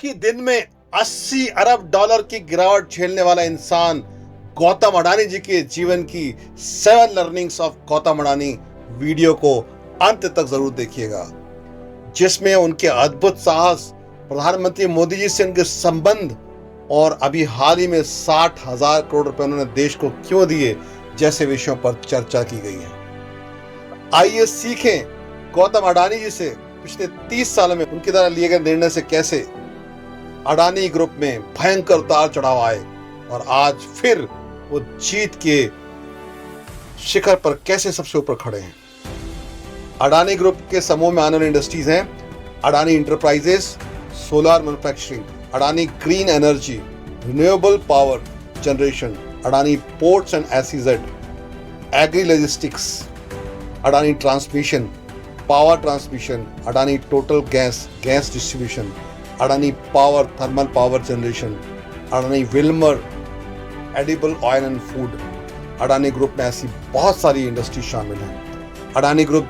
ही दिन में 80 अरब डॉलर की गिरावट झेलने वाला इंसान गौतम अडानी जी के जीवन की 7 learnings of Gautam Adani video को अंत तक जरूर देखिएगा, जिसमें उनके अद्भुत साहस, प्रधानमंत्री मोदी जी से उनके संबंध और अभी हाल ही में 60,000 करोड़ रुपए उन्होंने देश को क्यों दिए जैसे विषयों पर चर्चा की गई है। आइए सीखें गौतम अडानी जी से पिछले 30 सालों में उनके द्वारा लिए गए निर्णय से कैसे अडानी ग्रुप में भयंकर उतार चढ़ाव आए और आज फिर वो जीत के शिखर पर कैसे सबसे ऊपर खड़े हैं। अडानी ग्रुप के समूह में आने वाली इंडस्ट्रीज हैं Adani Enterprises, solar manufacturing, Adani Green Energy, renewable power generation, Adani Ports and SEZ, agri logistics, Adani Transmission, power transmission, Adani Total Gas distribution, Adani Power thermal power generation, Adani Wilmar edible oil and food. Adani Group में ऐसी बहुत सारी इंडस्ट्री शामिल हैं। Adani Group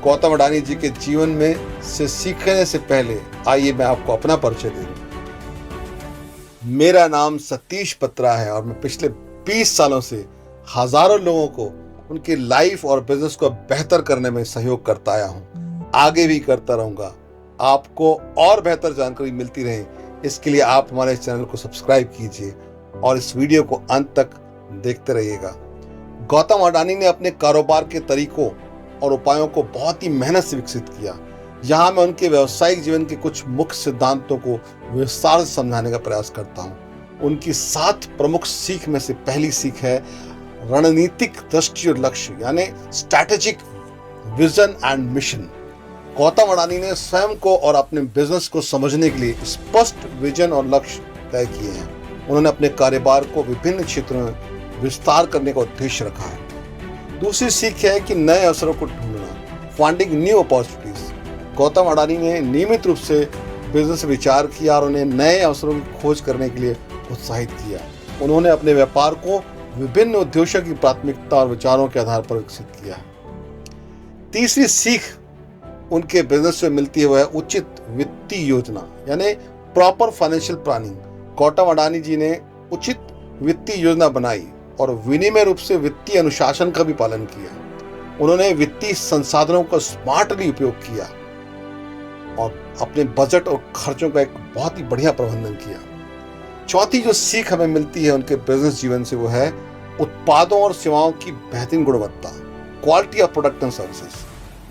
Gautam Adani ji के जीवन में से सीखने से पहले आइए मैं आपको अपना परिचय दे दूं। मेरा नाम सतीश पत्रा है और मैं पिछले 20 सालों से हजारों लोगों को उनकी लाइफ और बिजनेस को बेहतर करने में सहयोग करता आया हूं, आगे भी करता रहूंगा। आपको और बेहतर जानकारी मिलती रहे, इसके लिए आप हमारे चैनल को सब्सक्राइब कीजिए और इस वीडियो को अंत तक देखते रहिएगा। गौतम अडानी ने अपने कारोबार के तरीकों और उपायों को बहुत ही मेहनत से विकसित किया। यहाँ मैं उनके व्यावसायिक जीवन के कुछ मुख्य सिद्धांतों को विस्तार से समझाने का प्रयास करता हूँ। उनकी 7 प्रमुख सीख में से पहली सीख है रणनीतिक दृष्टि और लक्ष्य, यानी strategic vision and mission. Gautam Adani ने स्वयं को और अपने बिजनेस को समझने के लिए स्पष्ट विजन और लक्ष्य तय किए हैं। उन्होंने अपने कारोबार को विभिन्न क्षेत्रों में विस्तार करने का उद्देश्य रखा है। दूसरी सीख है कि नए अवसरों को ढूंढना, finding new opportunities. Gautam Adani ने नियमित रूप से बिजनेस विचार किया और उन्हें नए अवसरों की खोज करने के लिए उत्साहित किया। उन्होंने अपने व्यापार को विभिन्न उद्देश्यों की प्राथमिकता और विचारों के आधार पर विकसित किया। तीसरी सीख उनके बिजनेस से मिलती है वह है उचित वित्तीय योजना, यानी proper financial planning. Gautam Adani ji ने उचित वित्तीय योजना बनाई और विनिमय रूप से वित्तीय अनुशासन का भी पालन किया। उन्होंने वित्तीय संसाधनों का स्मार्टली उपयोग किया और अपने बजट और खर्चों का एक बहुत ही बढ़िया प्रबंधन किया। चौथी जो सीख हमें मिलती है उनके बिजनेस जीवन से वो है उत्पादों और सेवाओं की बेहतरीन गुणवत्ता, quality of product and services.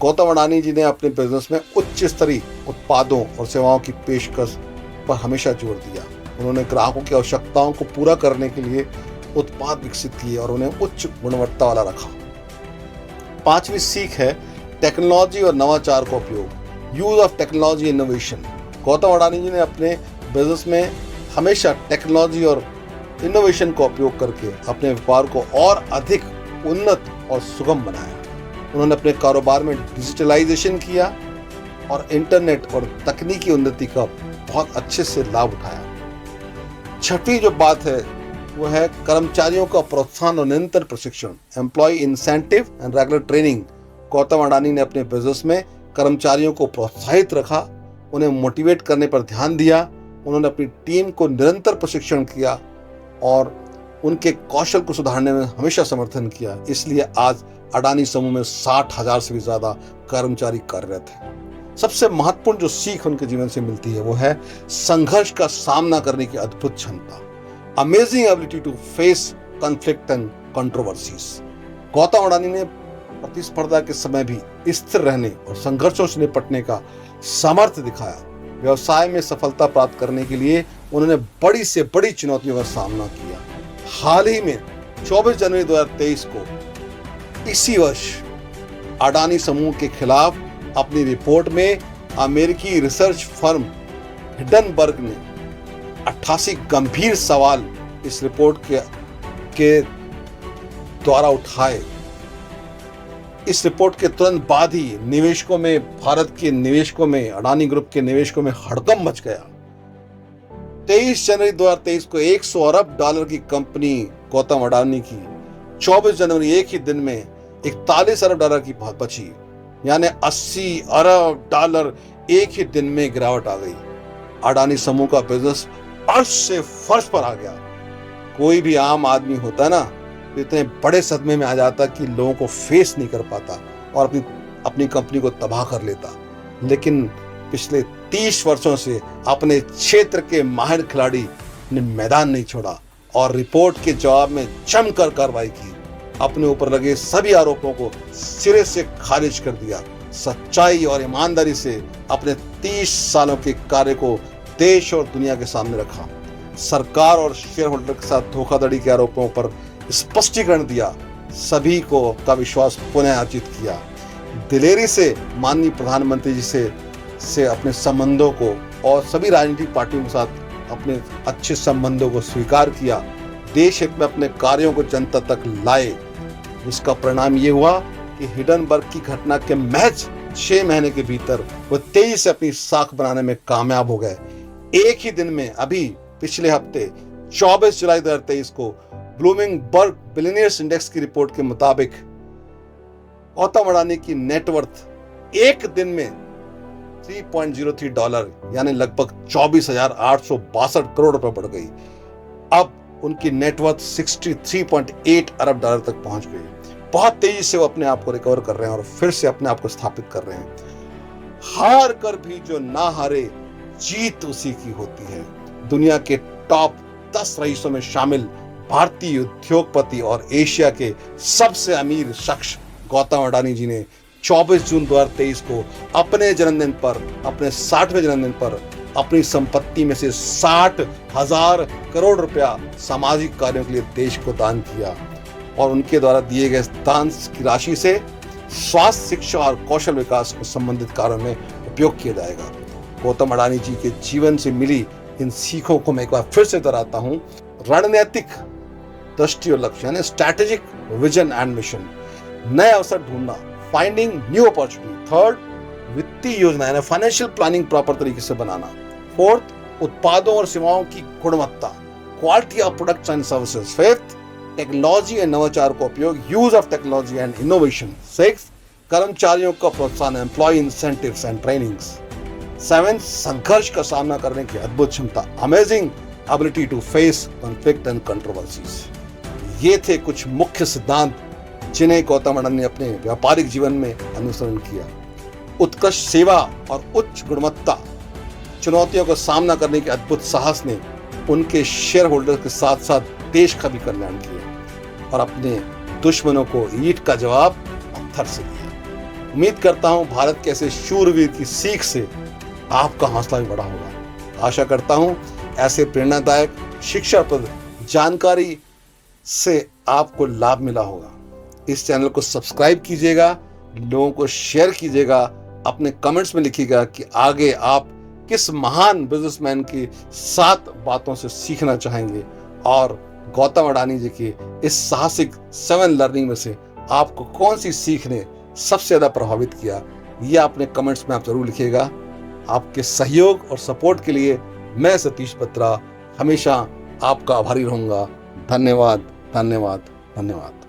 Gautam Adani ji ने अपने बिजनेस में उच्च स्तरीय उत्पादों और सेवाओं की पेशकश पर हमेशा जोर दिया। उन्होंने ग्राहकों की आवश्यकताओं को पूरा करने के लिए उत्पाद विकसित किए और उन्हें उच्च गुणवत्ता वाला रखा। पांचवी सीख है टेक्नोलॉजी और नवाचार का उपयोग, use of technology innovation. Gautam Adani ji ने अपने बिजनेस में हमेशा टेक्नोलॉजी और इनोवेशन का उपयोग करके अपने व्यापार को और अधिक उन्नत और सुगम बनाया। उन्होंने अपने कारोबार में डिजिटलाइजेशन किया और इंटरनेट और तकनीकी उन्नति का बहुत अच्छे से लाभ उठाया। छठी जो बात है वो है कर्मचारियों का प्रोत्साहन और निरंतर प्रशिक्षण, employ incentive and regular training. Gautam Adani ने अपने बिजनेस में कर्मचारियों को प्रोत्साहित रखा, उन्हें मोटिवेट करने पर ध्यान दिया। उन्होंने अपनी टीम को निरंतर प्रशिक्षण किया और उनके कौशल को सुधारने में हमेशा समर्थन किया। इसलिए आज अडानी समूह में 60,000 से भी ज्यादा कर्मचारी कार्यरत हैं। सबसे महत्वपूर्ण जो सीख उनके जीवन से मिलती है वो है संघर्ष का सामना करने की अद्भुत क्षमता, amazing ability to face conflict and controversies. Gautam Adani ने प्रतिस्पर्धा के समय भी स्थिर रहने और संघर्षों से निपटने का सामर्थ्य दिखाया। व्यवसाय में सफलता प्राप्त करने के लिए उन्होंने बड़ी से बड़ी चुनौतियों का सामना किया। हाल ही में 24 जनवरी 2023 को इसी वर्ष अडानी समूह के खिलाफ अपनी रिपोर्ट में अमेरिकी रिसर्च फर्म हिंडनबर्ग ने 88 गंभीर सवाल इस रिपोर्ट के द्वारा उठाए। इस रिपोर्ट के तुरंत बाद ही निवेशकों में, भारत के निवेशकों में, अडानी ग्रुप के निवेशकों में हड़कंप मच गया। 23 जनवरी 2023 को 100 अरब डॉलर की कंपनी गौतम अडानी की 24 जनवरी एक ही दिन में 41 अरब डॉलर की बची, यानी 80 अरब डॉलर एक ही दिन में गिरावट आ गई। अडानी समूह का बिजनेस अर्श से फर्श पर आ गया। कोई भी आम आदमी होता ना तो इतने बड़े सदमे में आ जाता कि लोगों को फेस नहीं कर पाता और अपनी कंपनी को तबाह कर लेता। लेकिन पिछले 30 वर्षों से अपने क्षेत्र के माहिर खिलाड़ी ने मैदान नहीं छोड़ा और रिपोर्ट के जवाब में जमकर कार्रवाई की। अपने ऊपर लगे सभी आरोपों को सिरे से खारिज कर दिया। सच्चाई और ईमानदारी से अपने 30 सालों के कार्य को देश और दुनिया के सामने रखा। सरकार और शेयर होल्डर के साथ धोखाधड़ी के आरोपों पर स्पष्टीकरण दिया। सभी को का विश्वास पुनः अर्जित किया। दिलेरी से माननीय प्रधानमंत्री जी से अपने संबंधों को और सभी राजनीतिक पार्टियों के साथ अपने अच्छे संबंधों को स्वीकार किया। देश हित में अपने कार्यों को जनता तक लाए, जिसका परिणाम ये हुआ कि हिडनबर्ग की घटना के महज 6 महीने के भीतर वो तेजी से अपनी साख बनाने में कामयाब हो गए। एक ही दिन में अभी पिछले हफ्ते 24 जुलाई 2023 को ब्लूमबर्ग बिलियनियर्स इंडेक्स की रिपोर्ट के मुताबिक गौतम अडानी की नेटवर्थ एक दिन में $3.03 यानी लगभग 24,862 करोड़ रुपए बढ़ गई। अब उनकी नेटवर्थ 63.8 अरब डॉलर तक पहुंच गई। बहुत तेजी से वो अपने आप को रिकवर कर रहे हैं और फिर से अपने आप को स्थापित कर रहे हैं। हार कर भी जो ना हारे, जीत उसी की होती है। दुनिया के टॉप 10 रईसों में शामिल भारतीय उद्योगपति और एशिया के सबसे अमीर शख्स गौतम अडानी जी ने 24 जून 2023 को अपने जन्मदिन पर, अपने 60वें जन्मदिन पर अपनी संपत्ति में से 60,000 करोड़ रुपया सामाजिक कार्यों के लिए देश को दान किया और उनके द्वारा दिए गए दान की राशि से स्वास्थ्य, शिक्षा और कौशल विकास को संबंधित कार्यों में उपयोग किया जाएगा। गौतम अडानी जी के जीवन से मिली इन सीखों को मैं एक बार फिर से दोहराता हूं। रणनीतिक दृष्टि और लक्ष्य यानी स्ट्रैटेजिक विजन एंड मिशन, नए अवसर ढूंढना, फाइंडिंग न्यू अपॉर्चुनिटी। थर्ड, वित्तीय योजना यानी फाइनेंशियल प्लानिंग प्रॉपर तरीके से बनाना। फोर्थ, उत्पादों और सेवाओं की गुणवत्ता, quality of products and services. Fifth, technology and नवाचार का उपयोग, use of technology and innovation. Sixth, कर्मचारियों का प्रोत्साहन, employ incentives and trainings. Seventh, संघर्ष का सामना करने की अद्भुत क्षमता, amazing ability to face conflict and controversies. ये थे कुछ मुख्य सिद्धांत जिन्हें गौतम अडानी ने अपने व्यापारिक जीवन में अनुसरण किया। उत्कृष्ट सेवा और उच्च गुणवत्ता, चुनौतियों का सामना करने के अद्भुत साहस ने उनके शेयर होल्डर के साथ साथ देश का भी कल्याण किया और अपने दुश्मनों को ईंट का जवाब पत्थर से दिया। उम्मीद करता हूं भारत के ऐसे शूरवीर की सीख से आपका हौसला भी बड़ा होगा। आशा करता हूं ऐसे प्रेरणादायक शिक्षाप्रद जानकारी से आपको लाभ मिला होगा। इस चैनल को सब्सक्राइब कीजिएगा, लोगों को शेयर कीजिएगा, अपने कमेंट्स में लिखिएगा कि आगे आप किस महान बिजनेसमैन की 7 बातों से सीखना चाहेंगे और गौतम अडानी जी की इस साहसिक 7 लर्निंग में से आपको कौन सी सीख ने सबसे ज्यादा प्रभावित किया, ये अपने कमेंट्स में आप जरूर लिखिएगा। आपके सहयोग और सपोर्ट के लिए मैं सतीश बत्रा हमेशा आपका आभारी रहूंगा। धन्यवाद, धन्यवाद, धन्यवाद।